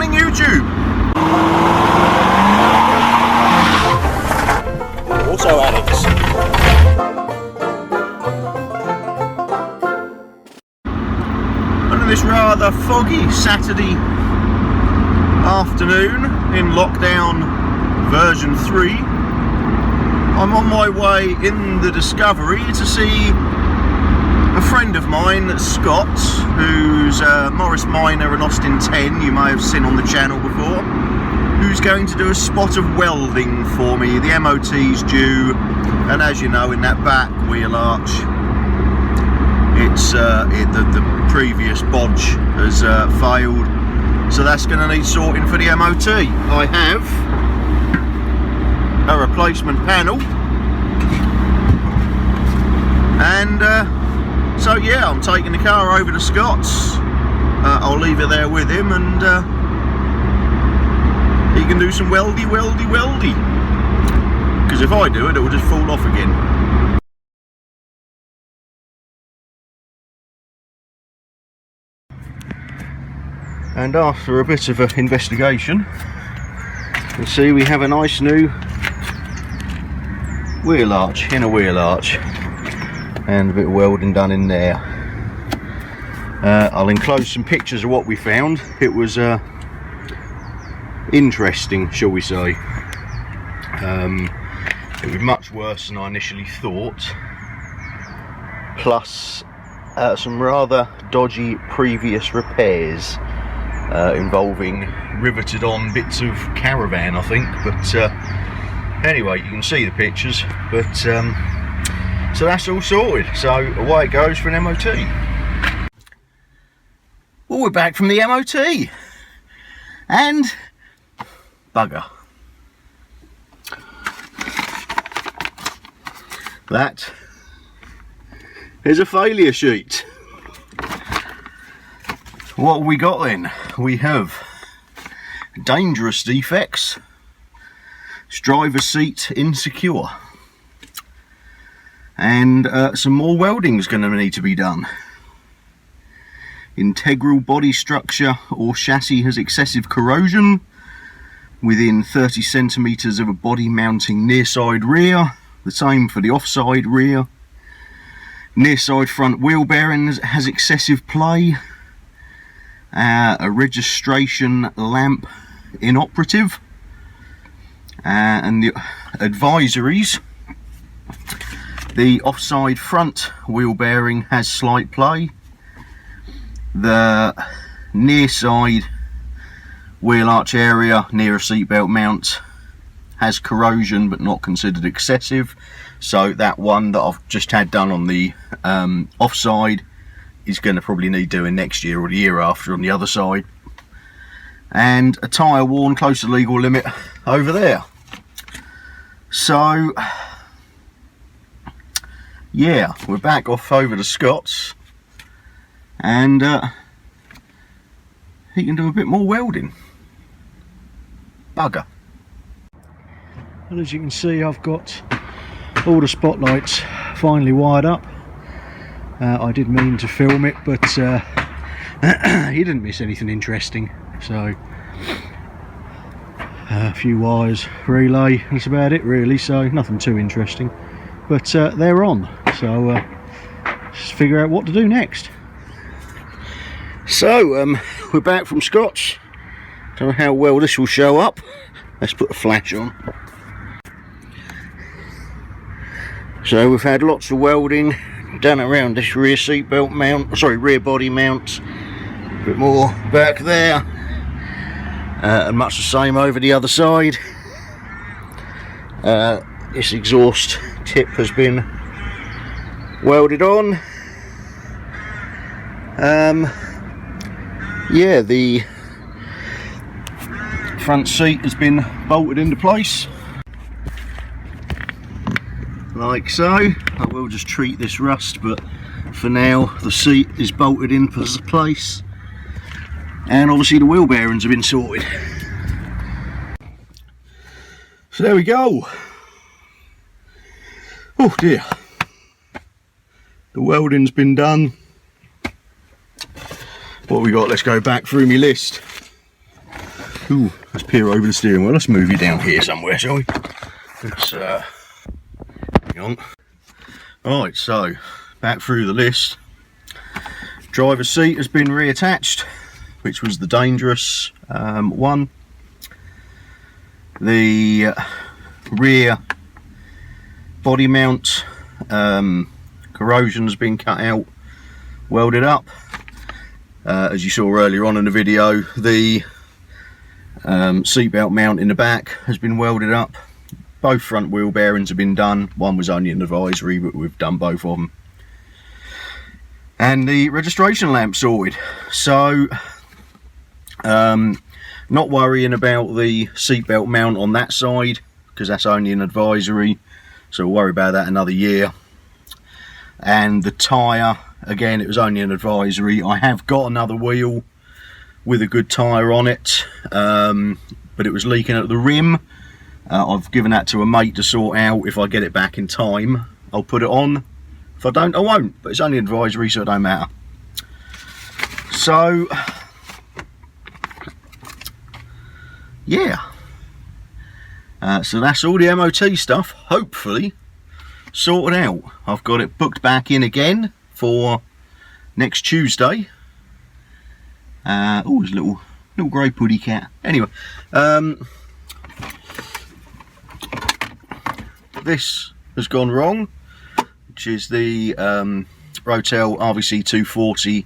morning, YouTube. Auto addicts. Under this rather foggy Saturday afternoon in lockdown version 3, I'm on my way in the Discovery to see a friend of mine, Scott, who's Morris Minor and Austin 10, you may have seen on the channel before, who's going to do a spot of welding for me. The MOT's due, and as you know, in that back wheel arch, it's the previous bodge has failed, so that's going to need sorting for the MOT. I have a replacement panel, and so yeah, I'm taking the car over to Scott's. I'll leave it there with him, and he can do some weldy. Because if I do it, it will just fall off again. And after a bit of an investigation, you'll see we have a nice new wheel arch, inner wheel arch, and a bit of welding done in there. I'll enclose some pictures of what we found. It was interesting, shall we say. It was much worse than I initially thought, plus some rather dodgy previous repairs involving riveted on bits of caravan, I think, but anyway, you can see the pictures, but so that's all sorted, so away it goes for an MOT. Well, we're back from the MOT, and bugger. That is a failure sheet. What have we got then? We have dangerous defects, driver seat insecure, and some more welding is going to need to be done. Integral body structure or chassis has excessive corrosion within 30 centimeters of a body mounting near side rear. The same for the offside rear. Near side front wheel bearing has excessive play. A registration lamp inoperative. And the advisories. The offside front wheel bearing has slight play. The near side wheel arch area near a seatbelt mount has corrosion but not considered excessive, so that one that I've just had done on the offside is going to probably need doing next year or the year after on the other side. And a tyre worn close to legal limit over there. So yeah, we're back off over to Scott's, and he can do a bit more welding. Bugger. And as you can see, I've got all the spotlights finally wired up. I did mean to film it, but he didn't miss anything interesting, so a few wires, relay, that's about it really, so nothing too interesting, but they're on, so let's figure out what to do next. So we're back from Scott's. Don't know how well this will show up. Let's put a flash on. So we've had lots of welding done around this rear seat belt mount, sorry, rear body mount. A bit more back there, and much the same over the other side. This exhaust tip has been welded on. Yeah, the front seat has been bolted into place like so. I will just treat this rust, but for now the seat is bolted into place, and obviously the wheel bearings have been sorted. So there we go. Oh dear, the welding's been done. What we got? Let's go back through my list. Ooh, let's peer over the steering wheel. Let's move you down here somewhere, shall we? Let's, hang on. Right, so, back through the list. Driver's seat has been reattached, which was the dangerous one. The rear body mount corrosion has been cut out, welded up. As you saw earlier on in the video, the seatbelt mount in the back has been welded up. Both front wheel bearings have been done. One was only an advisory, but we've done both of them. And the registration lamp sorted. So, not worrying about the seatbelt mount on that side, because that's only an advisory. So we'll worry about that another year. And the tyre, again, it was only an advisory. I have got another wheel with a good tyre on it, but it was leaking at the rim. I've given that to a mate to sort out. If I get it back in time, I'll put it on. If I don't, I won't, but it's only an advisory, so it don't matter. So, yeah. So that's all the MOT stuff, hopefully sorted out. I've got it booked back in again for next Tuesday. Oh, there's a little grey puddy cat. Anyway, this has gone wrong, which is the Rotel RVC 240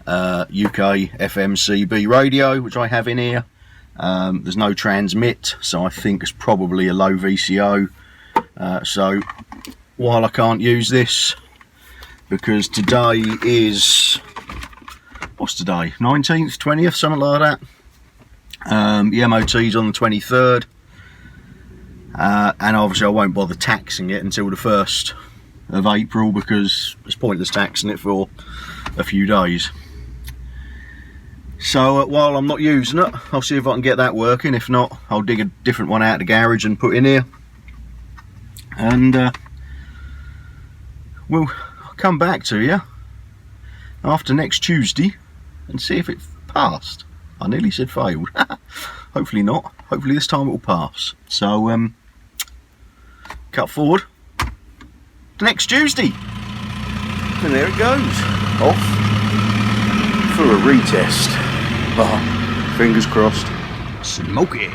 UK FMCB radio, which I have in here. There's no transmit, so I think it's probably a low VCO. So while I can't use this, because today is, what's today, 19th, 20th, something like that. The MOT's on the 23rd, and obviously I won't bother taxing it until the 1st of April, because it's pointless taxing it for a few days. So while I'm not using it, I'll see if I can get that working. If not, I'll dig a different one out of the garage and put in here. And we'll come back to you after next Tuesday and see if it passed. I nearly said failed. Hopefully not. Hopefully this time it will pass. So cut forward to next Tuesday. And there it goes. Off for a retest. Oh, fingers crossed. Smoky.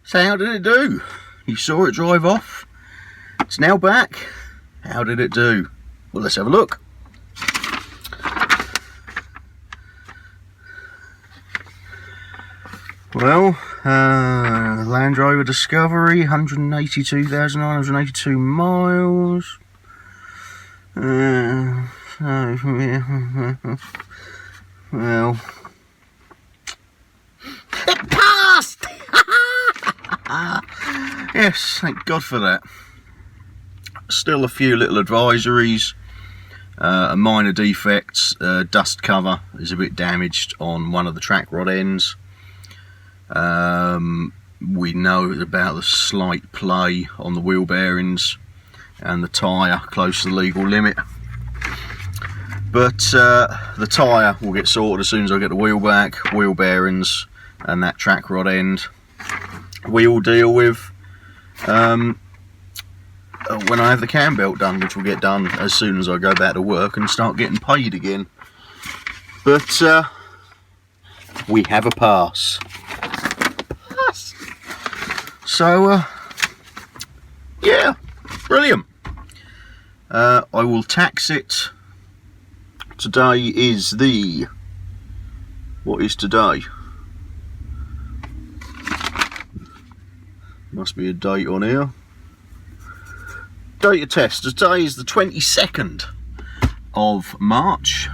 So how did it do? You saw it drive off. It's now back. How did it do? Well, let's have a look. Well, Land Rover Discovery, 182,982 miles. Well, it passed! Yes, thank God for that. Still a few little advisories, minor defects. Dust cover is a bit damaged on one of the track rod ends. We know about the slight play on the wheel bearings and the tyre close to the legal limit, but the tyre will get sorted as soon as I get the wheel back. Wheel bearings and that track rod end we'll deal with when I have the cam belt done, which will get done as soon as I go back to work and start getting paid again. But we have a pass. So yeah, brilliant. I will tax it. Today is the, what is today? Must be a date on here. Date of test. Today is the 22nd of March.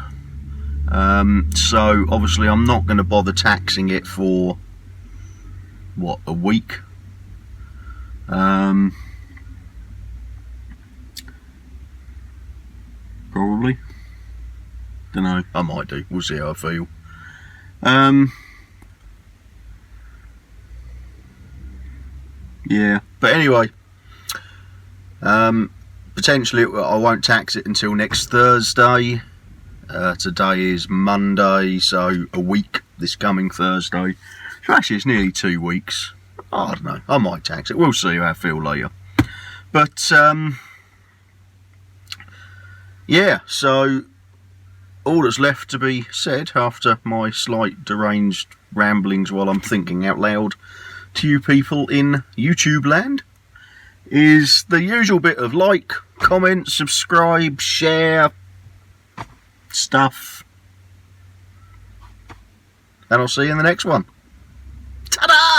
So obviously I'm not going to bother taxing it for, what, a week? Probably. Don't know. I might do. We'll see how I feel. Yeah. But anyway, Potentially I won't tax it until next Thursday. Today is Monday, so a week this coming Thursday. So actually it's nearly 2 weeks. I don't know, I might tax it, we'll see how I feel later. But yeah, so all that's left to be said after my slight deranged ramblings while I'm thinking out loud to you people in YouTube land is the usual bit of like, comment, subscribe, share stuff, and I'll see you in the next one. Ta-da!